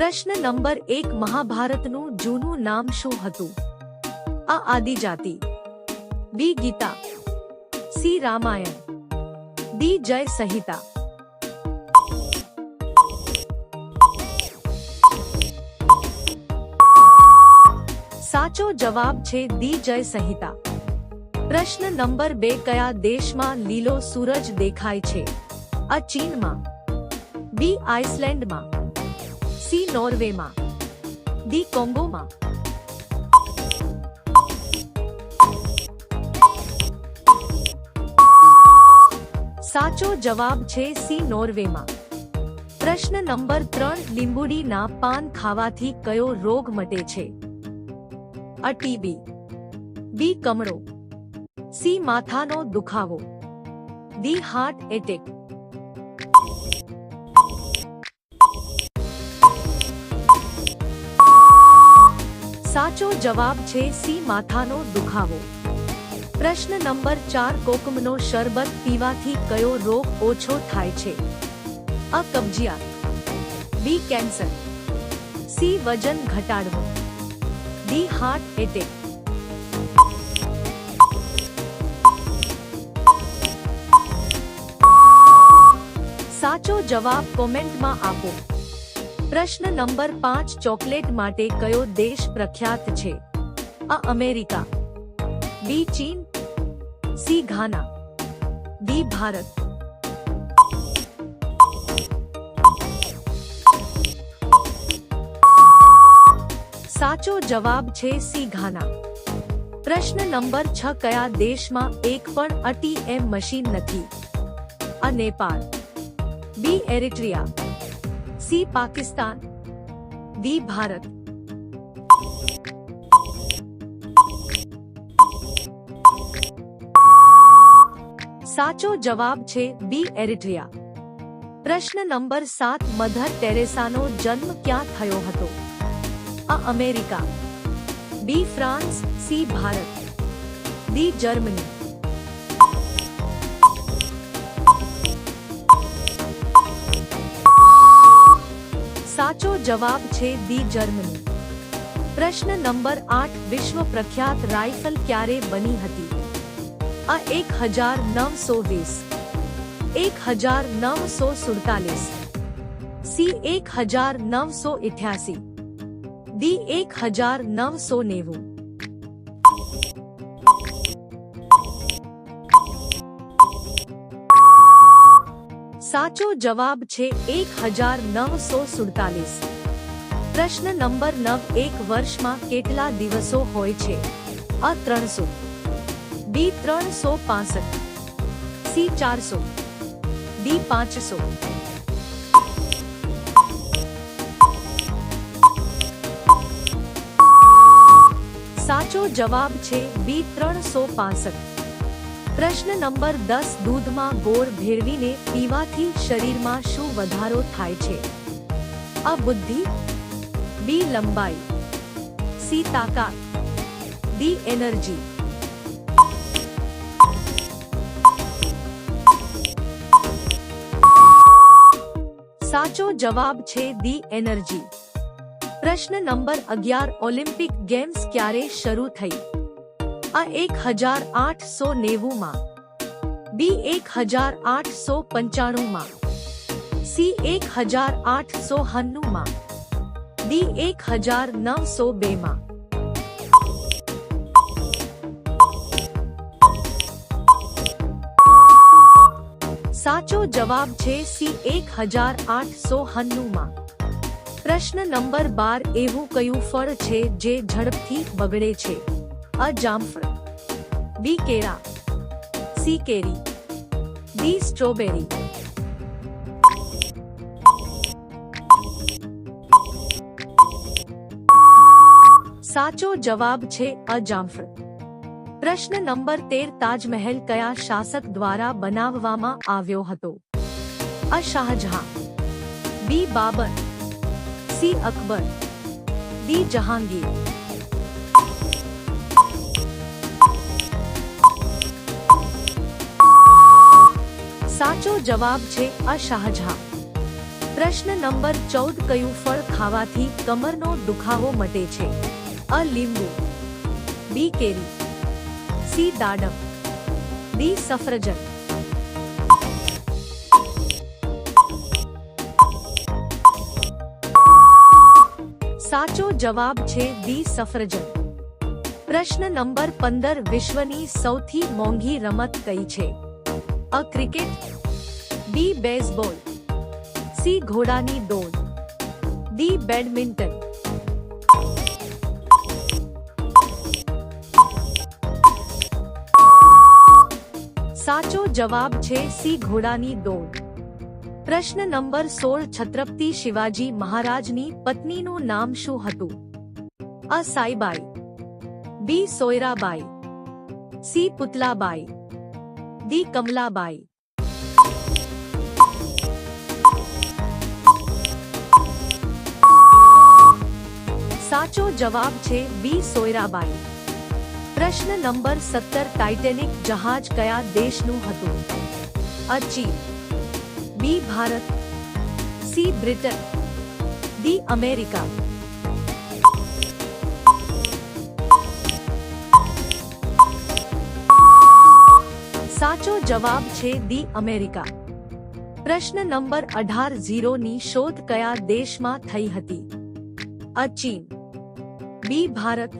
પ્રશ્ન નંબર 1 મહાભારતનું જૂનું નામ શું હતું? અ. આદિજાતિ, બી. ગીતા, સી. રામાયણ, ડી. જય સંહિતા. સાચો જવાબ છે ડી. જય સંહિતા. પ્રશ્ન નંબર 2 કયા દેશમાં લીલો સૂરજ દેખાય છે? અ. ચીનમાં, બી. આઇસલેન્ડમાં, સી. નોર્વેમાં, ડી. કોંગોમાં. સાચો જવાબ છે સી. નોર્વેમાં. પ્રશ્ન નંબર 3 લીંબુડીના પાન ખાવાથી કયો રોગ મટે છે? અ. ટીબી, બી. કમળો, સી. માથાનો દુખાવો, ડી. Heart attack. સાચો જવાબ છે સી. માથાનો દુખાવો. પ્રશ્ન નંબર 4 કોકમનો શરબત પીવાથી કયો રોગ ઓછો થાય છે? અ. કબજિયાત, બી. Cancer, C. વજન ઘટાડવું, ડી. Heart attack. સાચો જવાબ કોમેન્ટમાં આપો. પ્રશ્ન નંબર 5 ચોકલેટ માટે કયો દેશ પ્રખ્યાત છે? અ. અમેરિકા, બી. ચીન, સી. ઘાના, ડી. ભારત. સાચો જવાબ છે સી. ઘાના. પ્રશ્ન નંબર 6 કયા દેશમાં એક પણ ATM મશીન નથી? અ. નેપાળ, બી. એરિટ્રિયા, સી. પાકિસ્તાન, ડી. ભારત. સાચો જવાબ છે બી. એરિટ્રિયા. પ્રશ્ન નંબર 7 મધર ટેરેસાનો જન્મ ક્યાં થયો હતો? અ. America, B. France, C. Bharat, D. Germany. સાચો જવાબ છે ડી. જર્મની. પ્રશ્ન નંબર 8 વિશ્વ પ્રખ્યાત રાઇફલ ક્યારે બની હતી? અ. 1920, 1947, સી. 1988, ડી. 1990. સાચો જવાબ છે 1947. પ્રશ્ન નંબર 9 એક વર્ષમાં કેટલા દિવસો હોય છે? અ. 300, બી. 365, સી. 400, ડી. 500. સાચો જવાબ છે બી. 365. પ્રશ્ન નંબર 10 દૂધમાં ગોળ ભેળવીને પીવાથી શરીરમાં શું વધારો થાય છે? અ. બુદ્ધિ, બી. લંબાઈ, સી. તાકાત, ડી. એનર્જી. સાચો જવાબ છે ડી. એનર્જી. પ્રશ્ન નંબર 11 ઓલિમ્પિક ગેમ્સ ક્યારે શરૂ થઈ? અ. 1890 માં, બી. 1895 માં, સી. 1898 માં, ડી. 1902 માં. સાચો જવાબ છે સી. 1898 માં. પ્રશ્ન નંબર 12 એવું કયું ફળ છે જે ઝડપથી બગડે છે? અ. જામફળ, બી. કેળા, સી. કેરી, ડી. સ્ટ્રોબેરી. સાચો જવાબ છે અ. જામફળ. પ્રશ્ન નંબર 13 તાજમહેલ કયા શાસક દ્વારા બનાવવામાં આવ્યો હતો? અ. શાહજહાં, બી. બાબર, સી. અકબર, ડી. જહાંગીર. સાચો જવાબ છે અ. શાહજહાં. પ્રશ્ન નંબર 14 કયું ફળ ખાવાથી કમરનો દુખાવો મટે છે? અ લીંબુ, બી કેરી, સી દાડમ, ડી સફરજન. સાચો જવાબ છે ડી સફરજન. પ્રશ્ન નંબર 15 વિશ્વની સૌથી મોંઘી રમત કઈ છે? અ ક્રિકેટ, બી બેઝબોલ, સી ઘોડાની દોડ, ડી બેડમિન્ટન. સાચો જવાબ છે સી ઘોડાની દોડ. પ્રશ્ન નંબર 16 છત્રપતિ શિવાજી મહારાજની પત્નીનું નામ શું હતું? અ સાઈબાઈ, બી સોયરાબાઈ, સી પુતલાબાઈ, ડી કમલાબાઈ. સાચો જવાબ છે બી સોયરાબાઈ. પ્રશ્ન નંબર 17 ટાઇટેનિક જહાજ કયા દેશનું હતું? અ ચીન, B Bharat, C Britain, D America. સાચો જવાબ છે ડી અમેરિકા. પ્રશ્ન નંબર 18 ઝીરોની શોધ કયા દેશમાં થઈ હતી? અ ચીન, B Bharat,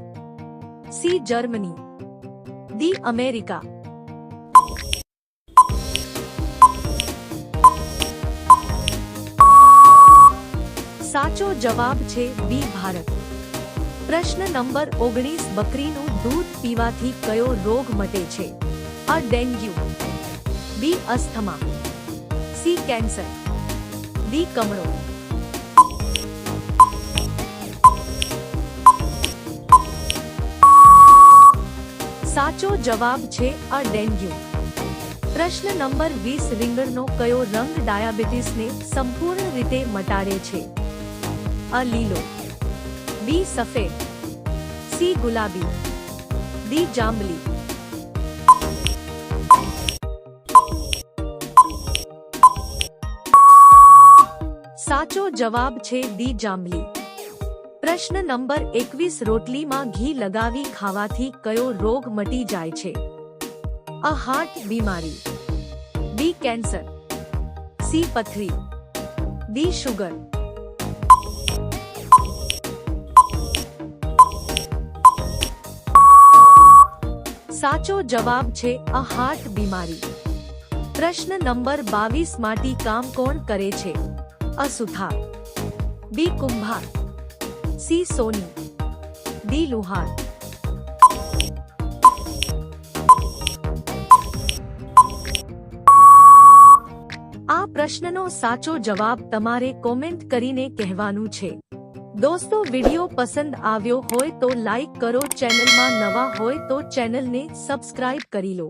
C Germany, D America. સાચો જવાબ છે બી ભારત. પ્રશ્ન નંબર 19 બકરીનું દૂધ પીવાથી કયો રોગ મટે છે? અ ડેન્ગ્યુ, બી અસ્થમા, સી કેન્સર, ડી કમળો. સાચો જવાબ છે અ ડેન્ગ્યુ. પ્રશ્ન નંબર 20 રીંગણનો કયો રંગ ડાયાબિટીસને સંપૂર્ણ રીતે મટાડે છે? અ લીલો, બી સફેદ, સી ગુલાબી, ડી જાંબલી. સાચો જવાબ છે ડી જાંબલી. પ્રશ્ન નંબર 21 રોટલીમાં ઘી લગાવી ખાવાથી કયો રોગ મટી જાય છે? અ હાર્ટ બીમારી, બી કેન્સર, સી પથરી, ડી શુગર. સાચો જવાબ છે અ હાર્ટ બીમારી. પ્રશ્ન નંબર 22 માટી કામ કોણ કરે છે? અ સુથાર, બી કુંભાર, સી સોની, ડી લુહાર. આ પ્રશ્નનો સાચો જવાબ તમારે કોમેન્ટ કરીને કહેવાનું છે. દોસ્તો વિડિયો પસંદ આવ્યો હોય તો લાઈક કરો, ચેનલમાં નવા હોય તો ચેનલને સબસ્ક્રાઇબ કરી લો.